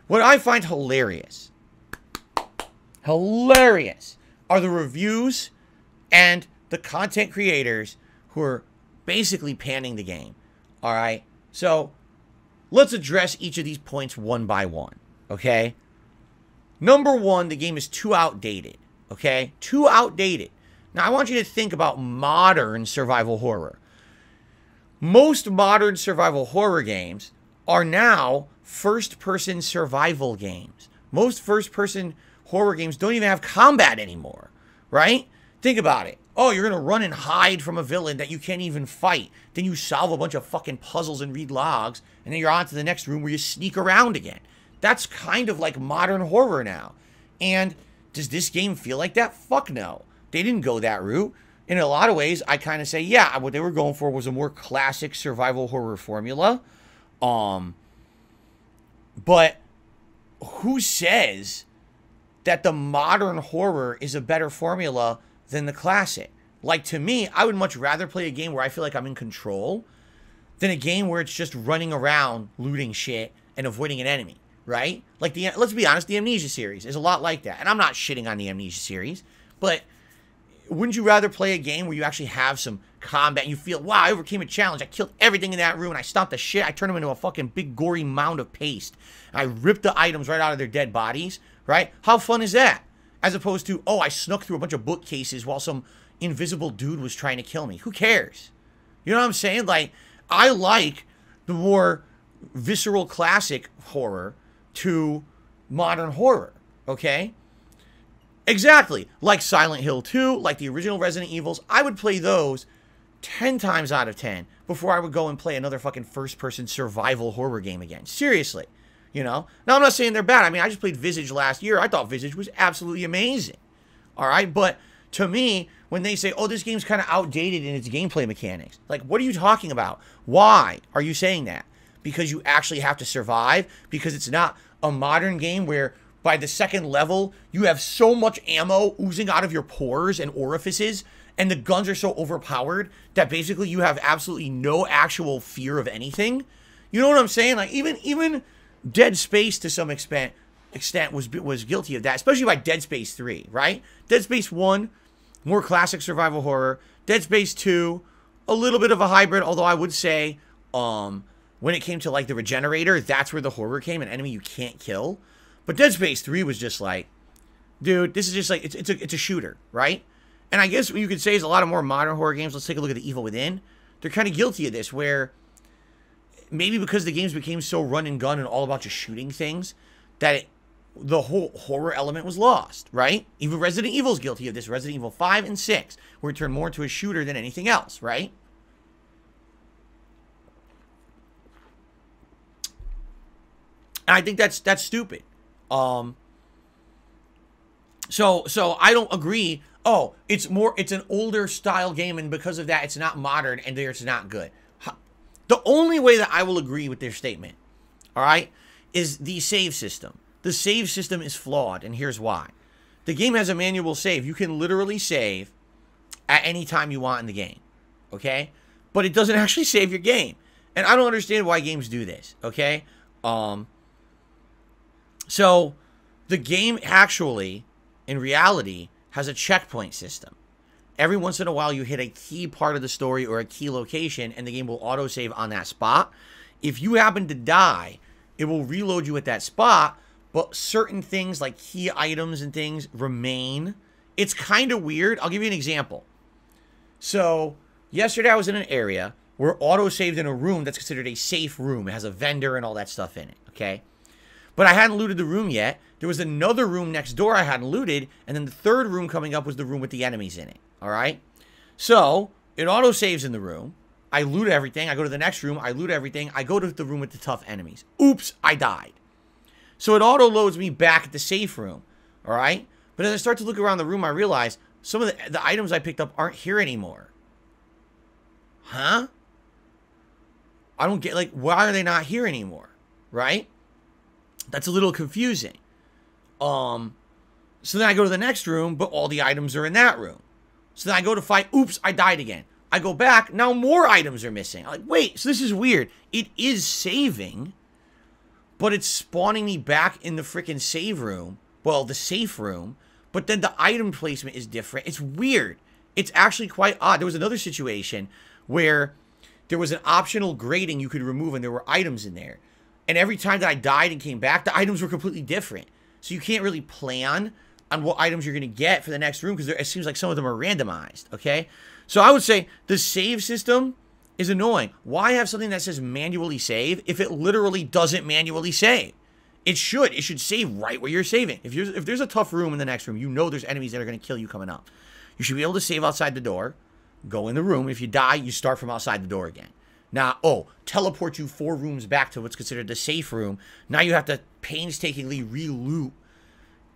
What I find hilarious are the reviews and the content creators who are basically panning the game. All right? So, let's address each of these points one by one, okay? Number one, the game is too outdated, okay? Too outdated. Now, I want you to think about modern survival horror. Most modern survival horror games are now first-person survival games. Most first-person horror games don't even have combat anymore, right? Think about it. Oh, you're going to run and hide from a villain that you can't even fight. Then you solve a bunch of fucking puzzles and read logs, and then you're on to the next room where you sneak around again. That's kind of like modern horror now. And does this game feel like that? Fuck no. They didn't go that route. In a lot of ways, I kind of say, yeah, what they were going for was a more classic survival horror formula. But who says that the modern horror is a better formula than the classic? Like, to me, I would much rather play a game where I feel like I'm in control than a game where it's just running around, looting shit, and avoiding an enemy, right? Like, let's be honest, the Amnesia series is a lot like that. And I'm not shitting on the Amnesia series, but wouldn't you rather play a game where you actually have some combat and you feel, wow, I overcame a challenge, I killed everything in that room, and I stomped the shit, I turned them into a fucking big gory mound of paste, and I ripped the items right out of their dead bodies, right? How fun is that? As opposed to, oh, I snuck through a bunch of bookcases while some invisible dude was trying to kill me. Who cares? You know what I'm saying? Like, I like the more visceral classic horror to modern horror, okay? Exactly. Like Silent Hill 2, like the original Resident Evils, I would play those 10 times out of 10 before I would go and play another fucking first-person survival horror game again. Seriously. You know? Now, I'm not saying they're bad. I mean, I just played Visage last year. I thought Visage was absolutely amazing. All right? But to me, when they say, oh, this game's kind of outdated in its gameplay mechanics, like, what are you talking about? Why are you saying that? Because you actually have to survive? Because it's not a modern game where by the second level, you have so much ammo oozing out of your pores and orifices, and the guns are so overpowered that basically you have absolutely no actual fear of anything? You know what I'm saying? Like, even Dead Space, to some extent was guilty of that, especially by Dead Space 3, right? Dead Space 1, more classic survival horror. Dead Space 2, a little bit of a hybrid, although I would say, when it came to, like, the Regenerator, that's where the horror came, an enemy you can't kill. But Dead Space 3 was just like, dude, this is just like, it's a shooter, right? And I guess what you could say is a lot of more modern horror games, let's take a look at The Evil Within, they're kind of guilty of this, where maybe because the games became so run and gun and all about just shooting things, that the whole horror element was lost, right? Even Resident Evil's guilty of this, Resident Evil 5 and 6, where it turned more into a shooter than anything else, right? And I think that's stupid. So I don't agree. Oh, it's an older style game, and because of that, it's not modern, and it's not good. The only way that I will agree with their statement, all right, is the save system. The save system is flawed, and here's why. The game has a manual save. You can literally save at any time you want in the game, okay? But it doesn't actually save your game. And I don't understand why games do this, okay? So the game actually, in reality, has a checkpoint system. Every once in a while, you hit a key part of the story or a key location, and the game will autosave on that spot. If you happen to die, it will reload you at that spot, but certain things like key items and things remain. It's kind of weird. I'll give you an example. So yesterday I was in an area where autosaved in a room that's considered a safe room. It has a vendor and all that stuff in it, okay? But I hadn't looted the room yet. There was another room next door I hadn't looted, and then the third room coming up was the room with the enemies in it, all right? So it autosaves in the room. I loot everything. I go to the next room. I loot everything. I go to the room with the tough enemies. Oops, I died. So it auto-loads me back at the safe room, all right? But as I start to look around the room, I realize some of the items I picked up aren't here anymore. Huh? I don't get, like, why are they not here anymore, right? That's a little confusing. So then I go to the next room, but all the items are in that room. So then I go to fight. Oops, I died again. I go back. Now more items are missing. I'm like, wait, so this is weird. It is saving, but it's spawning me back in the freaking save room. Well, the safe room. But then the item placement is different. It's weird. It's actually quite odd. There was another situation where there was an optional grating you could remove and there were items in there. And every time that I died and came back, the items were completely different. So you can't really plan on what items you're going to get for the next room because it seems like some of them are randomized, okay? So I would say the save system is annoying. Why have something that says manually save if it literally doesn't manually save? It should. It should save right where you're saving. If there's a tough room in the next room, you know there's enemies that are going to kill you coming up. You should be able to save outside the door, go in the room. If you die, you start from outside the door again. Now, teleport you 4 rooms back to what's considered the safe room. Now you have to painstakingly re-loot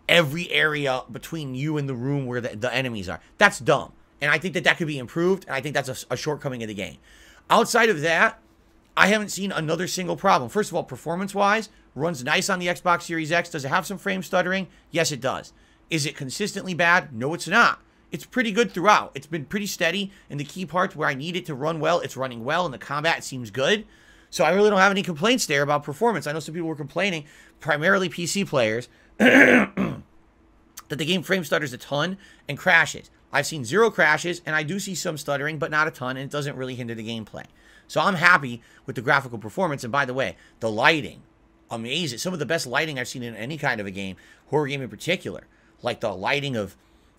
every area between you and the room where the enemies are. That's dumb. And I think that could be improved, and I think that's a shortcoming of the game. Outside of that, I haven't seen another single problem. First of all, performance-wise, runs nice on the Xbox Series X. Does it have some frame stuttering? Yes, it does. Is it consistently bad? No, it's not. It's pretty good throughout. It's been pretty steady in the key parts where I need it to run well. It's running well, and the combat seems good. So I really don't have any complaints there about performance. I know some people were complaining, primarily PC players, that the game frame stutters a ton and crashes. I've seen 0 crashes, and I do see some stuttering, but not a ton, and it doesn't really hinder the gameplay. So I'm happy with the graphical performance. And by the way, the lighting, amazing. Some of the best lighting I've seen in any kind of a game, horror game in particular. Like the lighting of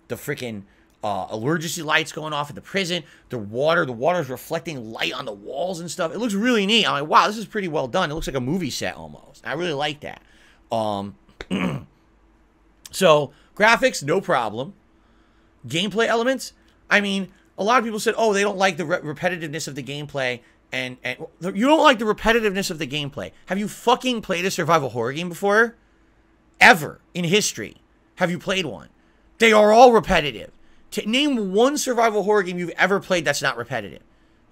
the freaking emergency lights going off at the prison. The water's reflecting light on the walls and stuff. It looks really neat. I'm like, wow, this is pretty well done. It looks like a movie set almost. I really like that. So, graphics, no problem. Gameplay elements, I mean, a lot of people said, oh, they don't like the repetitiveness of the gameplay. And you don't like the repetitiveness of the gameplay. Have you fucking played a survival horror game before? Ever in history have you played one? They are all repetitive. Name one survival horror game you've ever played that's not repetitive.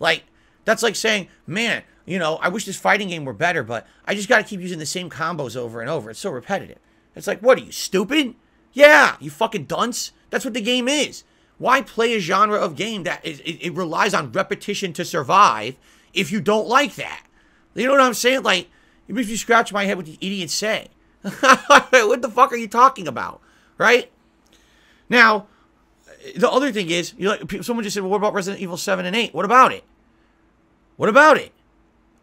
Like, that's like saying, man, you know, I wish this fighting game were better, but I just got to keep using the same combos over and over. It's so repetitive. It's like, what are you, stupid? Yeah, you fucking dunce. That's what the game is. Why play a genre of game that it relies on repetition to survive if you don't like that? You know what I'm saying? Like, it makes me scratch my head what the idiots say. What the fuck are you talking about? Right? Now, the other thing is, someone just said, well, what about Resident Evil 7 and 8? What about it? What about it?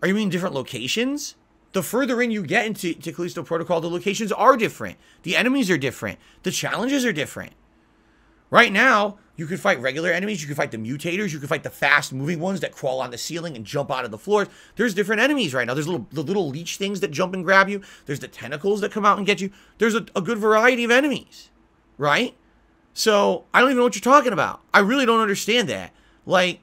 Are you in different locations? The further in you get into Callisto Protocol, the locations are different. The enemies are different. The challenges are different. Right now, you can fight regular enemies. You can fight the mutators. You can fight the fast-moving ones that crawl on the ceiling and jump out of the floors. There's different enemies right now. There's the little leech things that jump and grab you. There's the tentacles that come out and get you. There's a good variety of enemies, right? So, I don't even know what you're talking about. I really don't understand that. Like,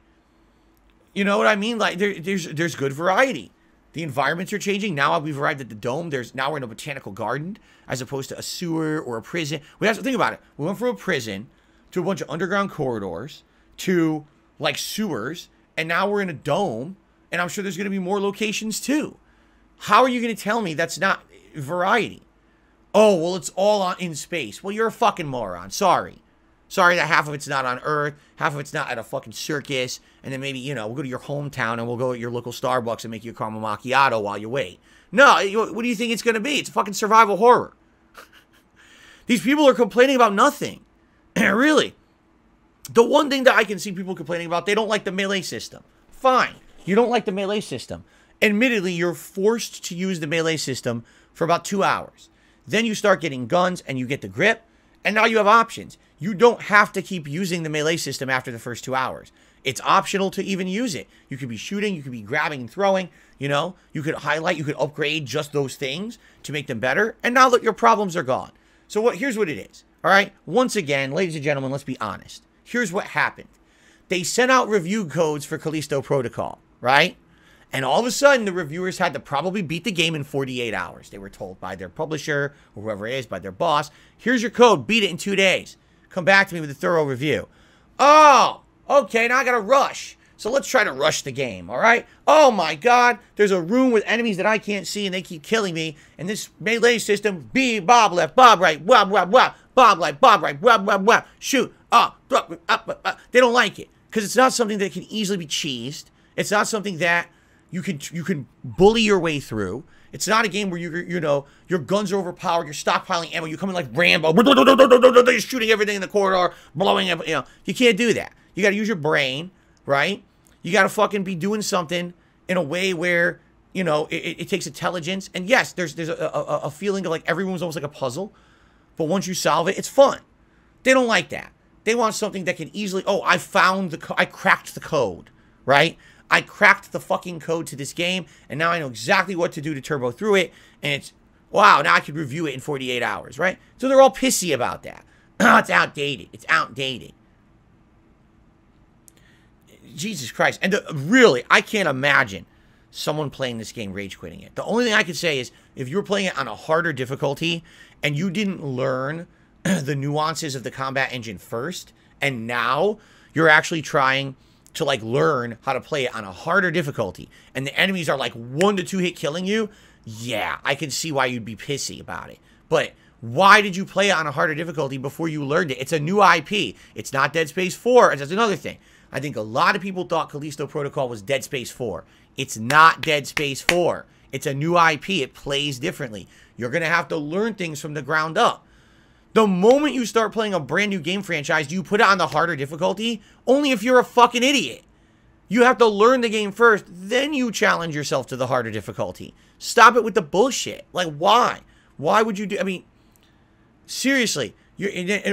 you know what I mean? Like, there's good variety. The environments are changing. Now we've arrived at the dome. Now we're in a botanical garden as opposed to a sewer or a prison. We have to think about it. We went from a prison to a bunch of underground corridors to like sewers, and now we're in a dome, and I'm sure there's going to be more locations too. How are you going to tell me that's not variety? Oh, well, it's all in space. Well, you're a fucking moron. Sorry. Sorry that half of it's not on Earth, half of it's not at a fucking circus, and then maybe, you know, we'll go to your hometown and we'll go at your local Starbucks and make you a caramel macchiato while you wait. No, what do you think it's going to be? It's a fucking survival horror. These people are complaining about nothing. Really. The one thing that I can see people complaining about, they don't like the melee system. Fine. You don't like the melee system. Admittedly, you're forced to use the melee system for about 2 hours. Then you start getting guns and you get the grip, and now you have options. You don't have to keep using the melee system after the first 2 hours. It's optional to even use it. You could be shooting, you could be grabbing and throwing, you know. You could highlight, you could upgrade just those things to make them better. And now that your problems are gone. So here's what it is. All right. Once again, ladies and gentlemen, let's be honest. Here's what happened. They sent out review codes for Callisto Protocol, right? And all of a sudden, the reviewers had to probably beat the game in 48 hours. They were told by their publisher, or whoever it is, by their boss, here's your code, beat it in 2 days. Come back to me with a thorough review. Oh, okay, now I gotta rush. So let's try to rush the game, all right? Oh my God, there's a room with enemies that I can't see and they keep killing me. And this melee system, bob left, bob right, bob left, bob right, shoot, They don't like it because it's not something that can easily be cheesed. It's not something that you can bully your way through. It's not a game where you know, your guns are overpowered, you're stockpiling ammo, you come in like Rambo, you're shooting everything in the corridor, blowing up, you know. You can't do that. You got to use your brain, right? You got to fucking be doing something in a way where, you know, it takes intelligence. And yes, there's a feeling of like everyone's almost like a puzzle. But once you solve it, it's fun. They don't like that. They want something that can easily, oh, I cracked the code, right? I cracked the fucking code to this game, and now I know exactly what to do to turbo through it, and it's, wow, now I can review it in 48 hours, right? So they're all pissy about that. It's outdated. It's outdated. Jesus Christ. And really, I can't imagine someone playing this game rage quitting it. The only thing I could say is if you were playing it on a harder difficulty and you didn't learn the nuances of the combat engine first, and now you're actually trying to like learn how to play it on a harder difficulty, and the enemies are like 1 to 2 hit killing you, yeah, I can see why you'd be pissy about it. But why did you play it on a harder difficulty before you learned it? It's a new IP. It's not Dead Space 4. That's another thing. I think a lot of people thought Callisto Protocol was Dead Space 4. It's not Dead Space 4. It's a new IP. It plays differently. You're going to have to learn things from the ground up. The moment you start playing a brand new game franchise, do you put it on the harder difficulty? Only if you're a fucking idiot. You have to learn the game first, then you challenge yourself to the harder difficulty. Stop it with the bullshit. Like, why? Why would you do... I mean, seriously.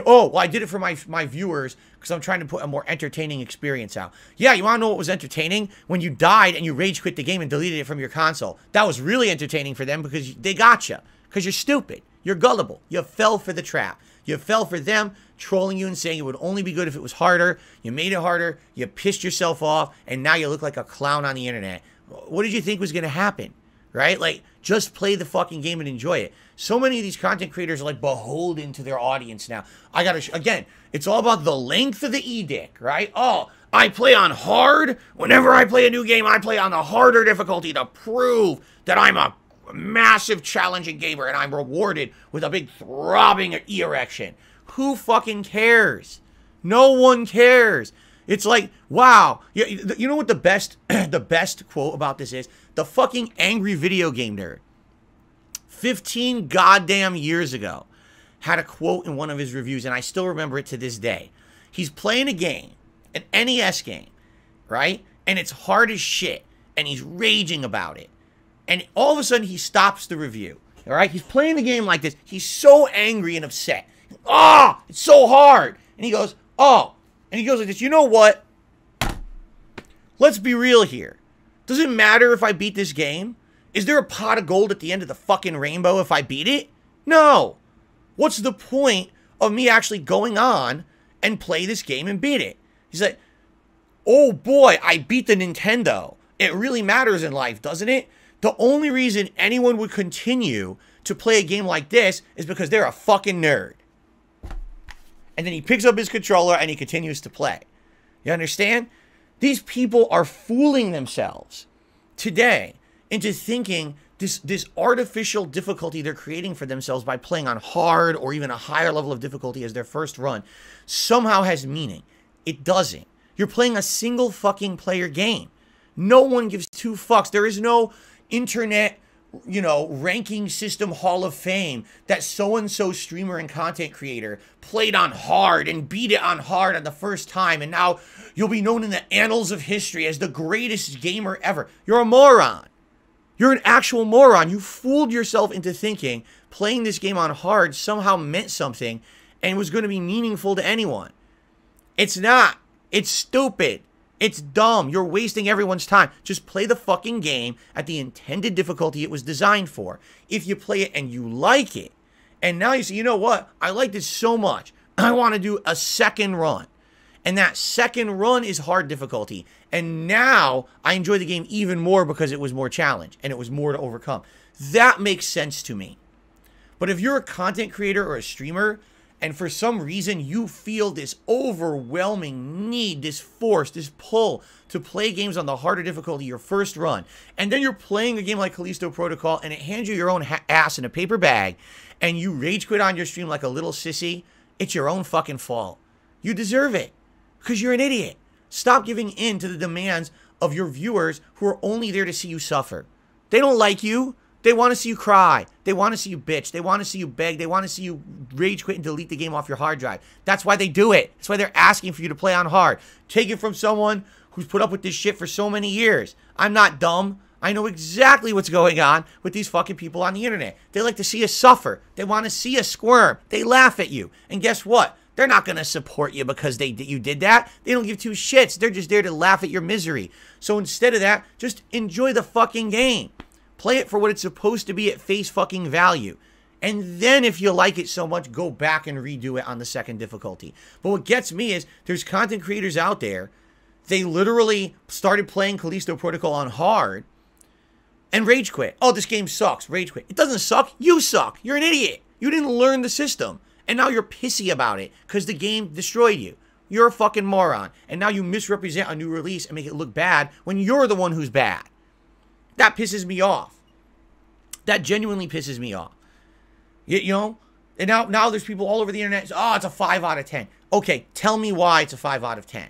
Oh, well, I did it for my viewers because I'm trying to put a more entertaining experience out. Yeah, you want to know what was entertaining? When you died and you rage quit the game and deleted it from your console. That was really entertaining for them because they got you. Because you're stupid. You're gullible. You fell for the trap. You fell for them trolling you and saying it would only be good if it was harder. You made it harder. You pissed yourself off. And now you look like a clown on the internet. What did you think was going to happen? Right? Like, just play the fucking game and enjoy it. So many of these content creators are like beholden to their audience now. I gotta, again, it's all about the length of the edict, right? Oh, I play on hard. Whenever I play a new game, I play on the harder difficulty to prove that I'm a massive challenging gamer and I'm rewarded with a big throbbing erection. Who fucking cares? No one cares. It's like, wow. You know what the best quote about this is? The fucking angry video game nerd 15 goddamn years ago had a quote in one of his reviews, and I still remember it to this day. He's playing a game, an NES game, right? And it's hard as shit, and he's raging about it. And all of a sudden, he stops the review, all right? He's playing the game like this. He's so angry and upset. Oh, it's so hard. And he goes, oh. And he goes like this, you know what? Let's be real here. Does it matter if I beat this game? Is there a pot of gold at the end of the fucking rainbow if I beat it? No. What's the point of me actually going on and play this game and beat it? He's like, oh boy, I beat the Nintendo. It really matters in life, doesn't it? The only reason anyone would continue to play a game like this is because they're a fucking nerd. And then he picks up his controller and he continues to play. You understand? These people are fooling themselves today into thinking this artificial difficulty they're creating for themselves by playing on hard or even a higher level of difficulty as their first run somehow has meaning. It doesn't. You're playing a single fucking player game. No one gives two fucks. There is no internet, you know, ranking system hall of fame that so-and-so streamer and content creator played on hard and beat it on hard on the first time, and now you'll be known in the annals of history as the greatest gamer ever. You're a moron. You're an actual moron. You fooled yourself into thinking playing this game on hard somehow meant something and was going to be meaningful to anyone. It's not. It's stupid. It's dumb. You're wasting everyone's time. Just play the fucking game at the intended difficulty it was designed for. If you play it and you like it, and now you say, you know what? I like this so much. I want to do a second run. And that second run is hard difficulty. And now I enjoy the game even more because it was more challenge and it was more to overcome. That makes sense to me. But if you're a content creator or a streamer, and for some reason you feel this overwhelming need, this force, this pull to play games on the harder difficulty your first run, and then you're playing a game like Callisto Protocol and it hands you your own ass in a paper bag, and you rage quit on your stream like a little sissy, it's your own fucking fault. You deserve it because you're an idiot. Stop giving in to the demands of your viewers who are only there to see you suffer. They don't like you. They want to see you cry. They want to see you bitch. They want to see you beg. They want to see you rage quit and delete the game off your hard drive. That's why they do it. That's why they're asking for you to play on hard. Take it from someone who's put up with this shit for so many years. I'm not dumb. I know exactly what's going on with these fucking people on the internet. They like to see us suffer. They want to see us squirm. They laugh at you. And guess what? They're not going to support you because you did that. They don't give two shits. They're just there to laugh at your misery. So instead of that, just enjoy the fucking game. Play it for what it's supposed to be at face fucking value. And then if you like it so much, go back and redo it on the second difficulty. But what gets me is there's content creators out there. They literally started playing Callisto Protocol on hard and rage quit. Oh, this game sucks. Rage quit. It doesn't suck. You suck. You're an idiot. You didn't learn the system. And now you're pissy about it because the game destroyed you. You're a fucking moron. And now you misrepresent a new release and make it look bad when you're the one who's bad. That pisses me off. That genuinely pisses me off. You know? And now there's people all over the internet. Oh, it's a 5 out of 10. Okay, tell me why it's a 5 out of 10.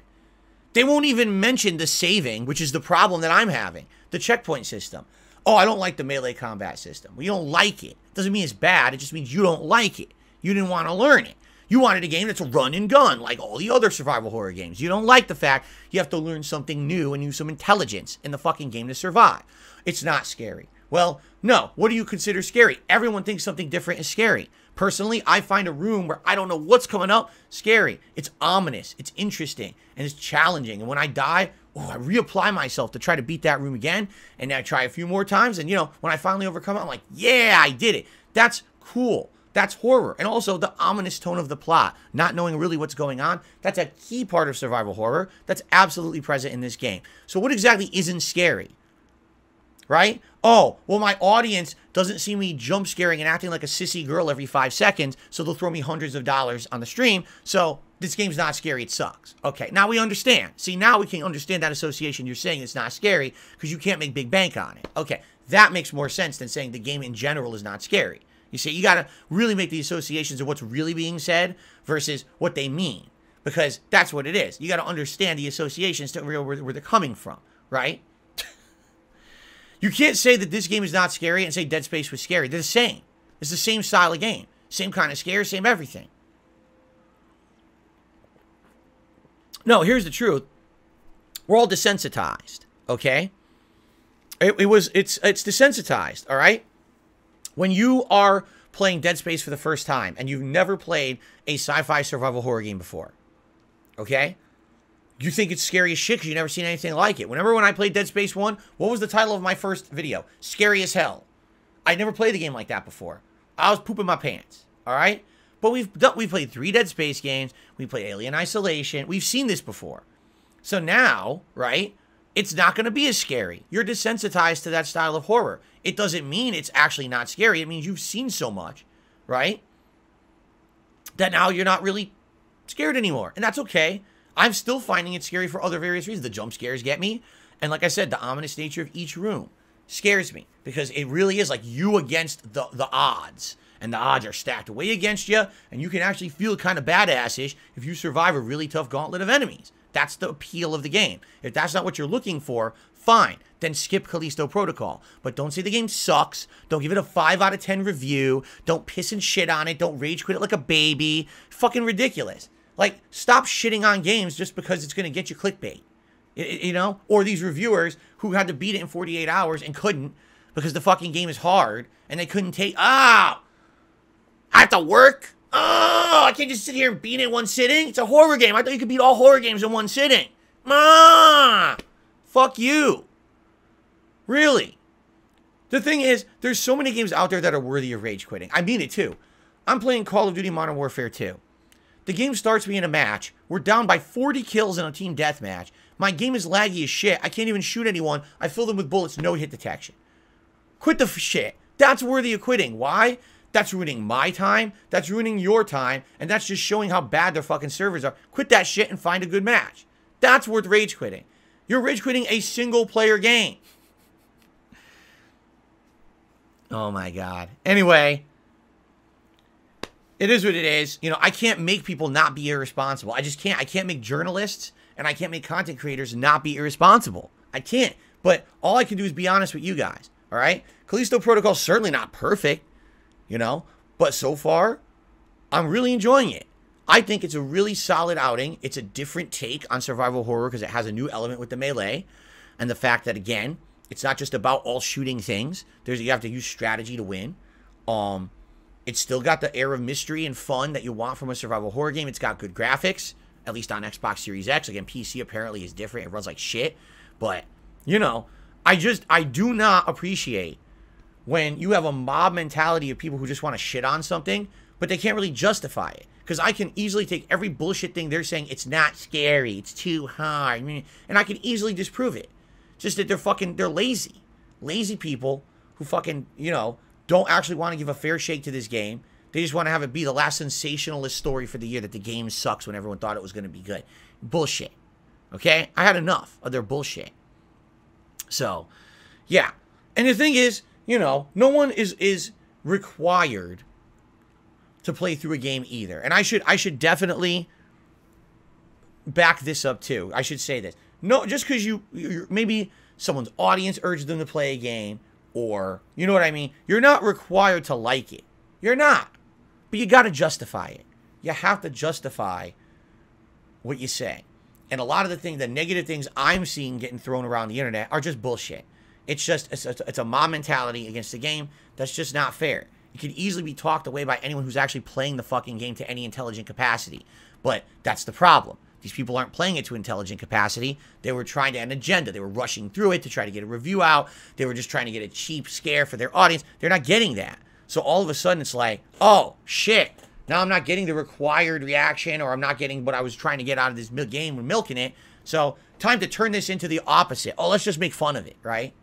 They won't even mention the saving, which is the problem that I'm having. The checkpoint system. Oh, I don't like the melee combat system. Well, you don't like it. Doesn't mean it's bad. It just means you don't like it. You didn't want to learn it. You wanted a game that's a run and gun, like all the other survival horror games. You don't like the fact you have to learn something new and use some intelligence in the fucking game to survive. It's not scary. Well, no. What do you consider scary? Everyone thinks something different is scary. Personally, I find a room where I don't know what's coming up scary. It's ominous. It's interesting. And it's challenging. And when I die, oh, I reapply myself to try to beat that room again. And then I try a few more times. And, you know, when I finally overcome it, I'm like, yeah, I did it. That's cool. That's horror. And also the ominous tone of the plot, not knowing really what's going on. That's a key part of survival horror that's absolutely present in this game. So what exactly isn't scary? Right? Oh, well, my audience doesn't see me jump scaring and acting like a sissy girl every 5 seconds, so they'll throw me hundreds of dollars on the stream. So this game's not scary. It sucks. Okay, now we understand. See, now we can understand that association. You're saying it's not scary because you can't make big bank on it. Okay, that makes more sense than saying the game in general is not scary. You see, you got to really make the associations of what's really being said versus what they mean, because that's what it is. You got to understand the associations to where they're coming from, right? You can't say that this game is not scary and say Dead Space was scary. They're the same. It's the same style of game. Same kind of scare, same everything. No, here's the truth. We're all desensitized, okay? It's desensitized, all right? When you are playing Dead Space for the first time and you've never played a sci-fi survival horror game before, okay? You think it's scary as shit because you've never seen anything like it. When I played Dead Space 1, what was the title of my first video? Scary as hell. I'd never played a game like that before. I was pooping my pants, all right? But we've played 3 Dead Space games. We played Alien Isolation. We've seen this before. So now, right, it's not going to be as scary. You're desensitized to that style of horror. It doesn't mean it's actually not scary. It means you've seen so much, right, that now you're not really scared anymore. And that's okay. I'm still finding it scary for other various reasons. The jump scares get me. And like I said, the ominous nature of each room scares me because it really is like you against the odds. And the odds are stacked way against you. And you can actually feel kind of badass-ish if you survive a really tough gauntlet of enemies. That's the appeal of the game. If that's not what you're looking for, fine. Then skip Callisto Protocol. But don't say the game sucks. Don't give it a 5 out of 10 review. Don't piss and shit on it. Don't rage quit it like a baby. Fucking ridiculous. Like, stop shitting on games just because it's going to get you clickbait. You know? Or these reviewers who had to beat it in 48 hours and couldn't because the fucking game is hard and they couldn't take... I have to work? Oh, I can't just sit here and beat it in one sitting? It's a horror game. I thought you could beat all horror games in one sitting. Fuck you. Really. The thing is, there's so many games out there that are worthy of rage quitting. I mean it too. I'm playing Call of Duty Modern Warfare 2. The game starts me in a match. We're down by 40 kills in a team deathmatch. My game is laggy as shit. I can't even shoot anyone. I fill them with bullets, no hit detection. Quit the shit. That's worthy of quitting. Why? That's ruining my time. That's ruining your time. And that's just showing how bad their fucking servers are. Quit that shit and find a good match. That's worth rage quitting. You're rage quitting a single player game. Oh my God. Anyway, it is what it is. You know, I can't make people not be irresponsible. I just can't. I can't make journalists and I can't make content creators not be irresponsible. I can't. But all I can do is be honest with you guys. All right? Callisto Protocol is certainly not perfect, you know, but so far, I'm really enjoying it. I think it's a really solid outing. It's a different take on survival horror because it has a new element with the melee. And the fact that, again, it's not just about all shooting things. You have to use strategy to win. It's still got the air of mystery and fun that you want from a survival horror game. It's got good graphics, at least on Xbox Series X. Again, PC apparently is different. It runs like shit. But, you know, I do not appreciate when you have a mob mentality of people who just want to shit on something, but they can't really justify it. Because I can easily take every bullshit thing they're saying, it's not scary, it's too hard, and I can easily disprove it. Just that they're lazy. Lazy people who fucking, you know, don't actually want to give a fair shake to this game. They just want to have it be the last sensationalist story for the year that the game sucks when everyone thought it was going to be good. Bullshit. Okay? I had enough of their bullshit. So, yeah. And the thing is, you know, no one is required to play through a game either. And I should definitely back this up too. I should say this. No, just because you're maybe someone's audience urged them to play a game, or, you know what I mean? You're not required to like it. You're not. But you got to justify it. You have to justify what you say. And a lot of the negative things I'm seeing getting thrown around the internet are just bullshit. It's just, it's a mob mentality against the game that's just not fair. It can easily be talked away by anyone who's actually playing the fucking game to any intelligent capacity. But that's the problem. These people aren't playing it to intelligent capacity. They were trying to have an agenda. They were rushing through it to try to get a review out. They were just trying to get a cheap scare for their audience. They're not getting that. So all of a sudden it's like, oh, shit. Now I'm not getting the required reaction, or I'm not getting what I was trying to get out of this game when milking it. So time to turn this into the opposite. Oh, let's just make fun of it, right?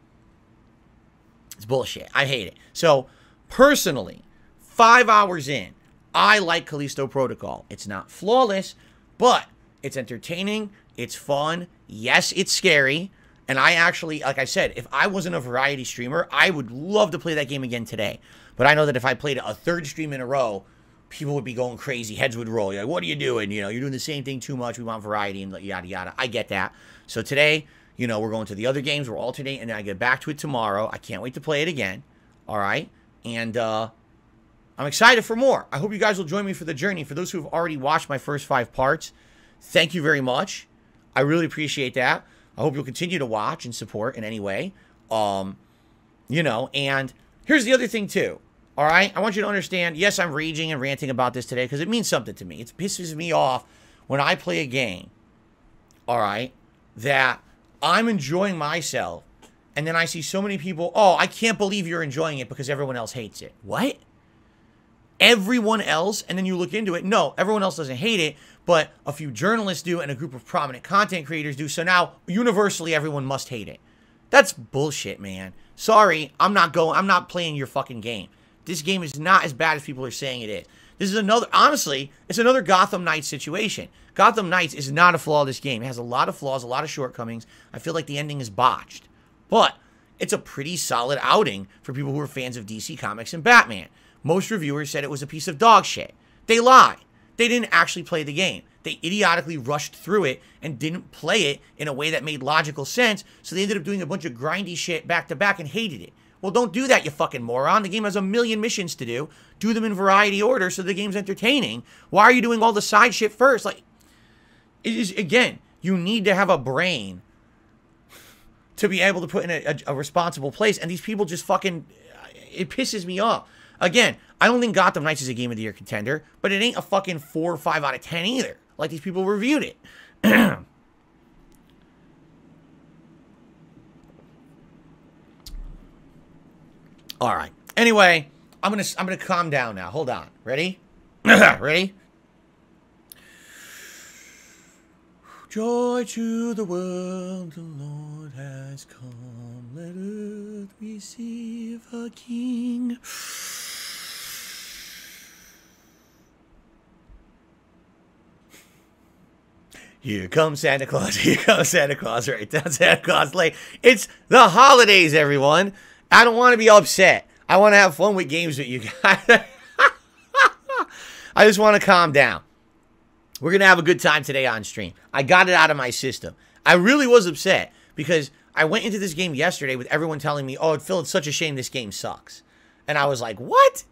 It's bullshit. I hate it. So personally, 5 hours in, I like Callisto Protocol. It's not flawless, but it's entertaining. It's fun. Yes, it's scary. And I actually, like I said, if I wasn't a variety streamer, I would love to play that game again today. But I know that if I played a third stream in a row, people would be going crazy. Heads would roll. You're like, what are you doing? You know, you're doing the same thing too much. We want variety and yada, yada. I get that. So today, you know, we're going to the other games. We're alternating, and then I get back to it tomorrow. I can't wait to play it again. All right? And I'm excited for more. I hope you guys will join me for the journey. For those who have already watched my first 5 parts, thank you very much. I really appreciate that. I hope you'll continue to watch and support in any way. You know, and here's the other thing too. All right? I want you to understand, yes, I'm raging and ranting about this today because it means something to me. It pisses me off when I play a game, all right, that I'm enjoying myself, and then I see so many people, oh, I can't believe you're enjoying it because everyone else hates it. What? Everyone else? And then you look into it. No, everyone else doesn't hate it, but a few journalists do and a group of prominent content creators do. So now, universally, everyone must hate it. That's bullshit, man. Sorry, I'm not playing your fucking game. This game is not as bad as people are saying it is. This is another, honestly, it's another Gotham Knights situation. Gotham Knights is not a flawless game. It has a lot of flaws, a lot of shortcomings. I feel like the ending is botched. But it's a pretty solid outing for people who are fans of DC Comics and Batman. Most reviewers said it was a piece of dog shit. They lied. They didn't actually play the game. They idiotically rushed through it and didn't play it in a way that made logical sense, so they ended up doing a bunch of grindy shit back to back and hated it. Well, don't do that, you fucking moron. The game has a million missions to do. Do them in variety order so the game's entertaining. Why are you doing all the side shit first? Like, it is, again, you need to have a brain to be able to put in a responsible place, and these people just fucking, it pisses me off. Again, I don't think Gotham Knights is a Game of the Year contender, but it ain't a fucking 4 or 5 out of 10 either, like these people reviewed it. All right. Anyway, I'm gonna calm down now. Hold on. Ready? Ready? Joy to the world, the Lord has come. Let earth receive her King. Here comes Santa Claus. Here comes Santa Claus. Right down Santa Claus Lane. It's the holidays, everyone. I don't want to be upset. I want to have fun with games with you guys. I just want to calm down. We're going to have a good time today on stream. I got it out of my system. I really was upset Because I went into this game yesterday with everyone telling me, oh, Phil, it's such a shame this game sucks. And I was like, what?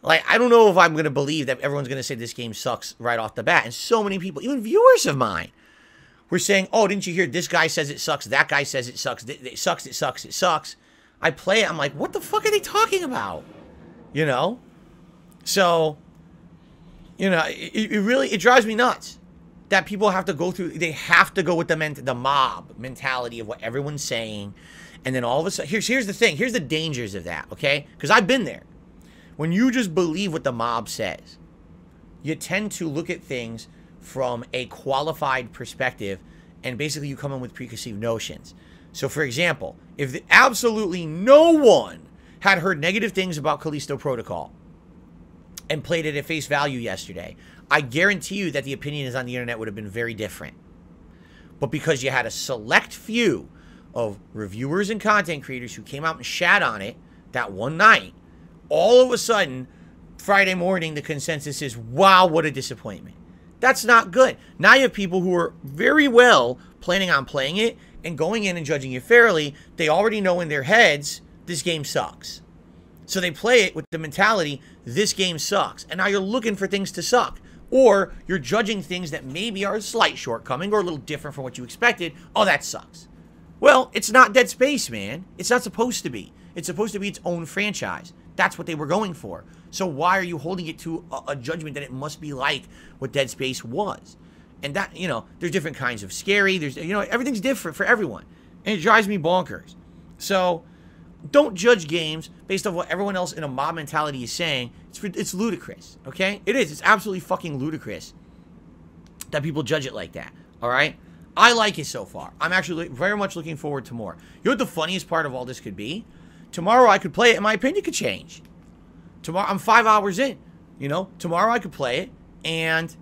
Like, I don't know if I'm going to believe that everyone's going to say this game sucks right off the bat. And so many people, even viewers of mine, were saying, oh, didn't you hear this guy says it sucks, that guy says it sucks, it sucks, it sucks, it sucks. I play it, I'm like, what the fuck are they talking about? You know? So, you know, it drives me nuts that people have to go through, they have to go with the mob mentality of what everyone's saying. And then all of a sudden, here's the thing, here's the dangers of that, okay? Because I've been there. When you just believe what the mob says, you tend to look at things from a qualified perspective, and basically you come in with preconceived notions. So, for example, if absolutely no one had heard negative things about Callisto Protocol and played it at face value yesterday, I guarantee you that the opinions on the internet would have been very different. But because you had a select few of reviewers and content creators who came out and shat on it that one night, all of a sudden, Friday morning, the consensus is, wow, what a disappointment. That's not good. Now you have people who are very well planning on playing it and going in and judging it fairly. They already know in their heads, this game sucks. So they play it with the mentality, this game sucks. And now you're looking for things to suck. Or you're judging things that maybe are a slight shortcoming or a little different from what you expected. Oh, that sucks. Well, it's not Dead Space, man. It's not supposed to be. It's supposed to be its own franchise. That's what they were going for. So why are you holding it to a judgment that it must be like what Dead Space was? And that, you know, there's different kinds of scary. There's, you know, everything's different for everyone. And it drives me bonkers. So don't judge games based on what everyone else in a mob mentality is saying. It's ludicrous, okay? It is. It's absolutely fucking ludicrous that people judge it like that, all right? I like it so far. I'm actually very much looking forward to more. You know what the funniest part of all this could be? Tomorrow I could play it and my opinion could change. Tomorrow, I'm 5 hours in, you know? Tomorrow I could play it and,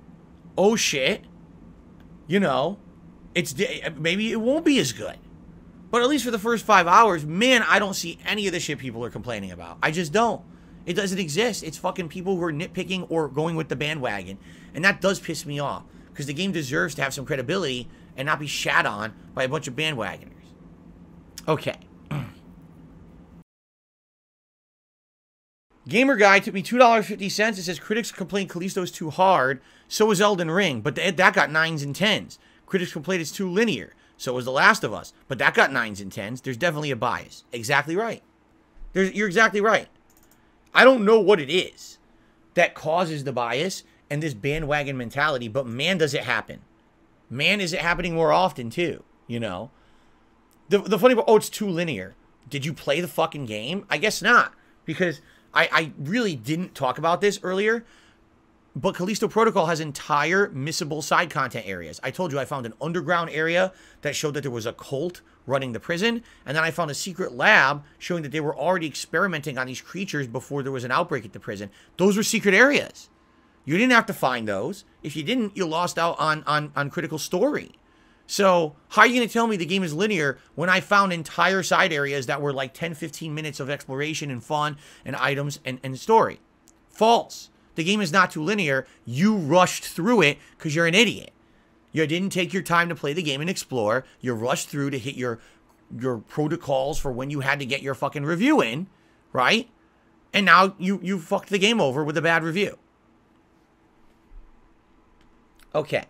oh shit, you know, maybe it won't be as good. But at least for the first 5 hours, man, I don't see any of the shit people are complaining about. I just don't. It doesn't exist. It's fucking people who are nitpicking or going with the bandwagon. And that does piss me off. Because the game deserves to have some credibility and not be shat on by a bunch of bandwagoners. Okay. Gamer Guy took me $2.50. It says, critics complain Callisto's too hard. So is Elden Ring. But that got 9s and 10s. Critics complain it's too linear. So was The Last of Us. But that got 9s and 10s. There's definitely a bias. Exactly right. You're exactly right. I don't know what it is that causes the bias and this bandwagon mentality, but man, does it happen. Man, is it happening more often, too, you know? The funny part, oh, it's too linear. Did you play the fucking game? I guess not, because I really didn't talk about this earlier, but Callisto Protocol has entire missable side content areas. I told you I found an underground area that showed that there was a cult running the prison, and then I found a secret lab showing that they were already experimenting on these creatures before there was an outbreak at the prison. Those were secret areas. You didn't have to find those. If you didn't, you lost out on critical story. So how are you going to tell me the game is linear when I found entire side areas that were like 10, 15 minutes of exploration and fun and items and story? False. The game is not too linear. You rushed through it because you're an idiot. You didn't take your time to play the game and explore. You rushed through to hit your protocols for when you had to get your fucking review in, right? And now you fucked the game over with a bad review. Okay.